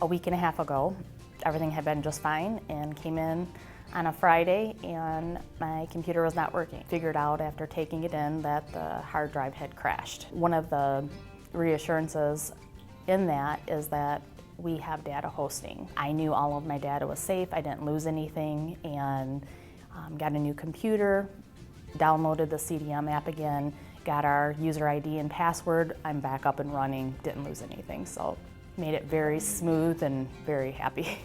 week and a half ago. Everything had been just fine and came in on a Friday and my computer was not working. Figured out after taking it in that the hard drive had crashed. One of the reassurances in that is that we have data hosting. I knew all of my data was safe, I didn't lose anything, and got a new computer, downloaded the CDM app again, got our user ID and password, I'm back up and running, didn't lose anything. So made it very smooth and very happy.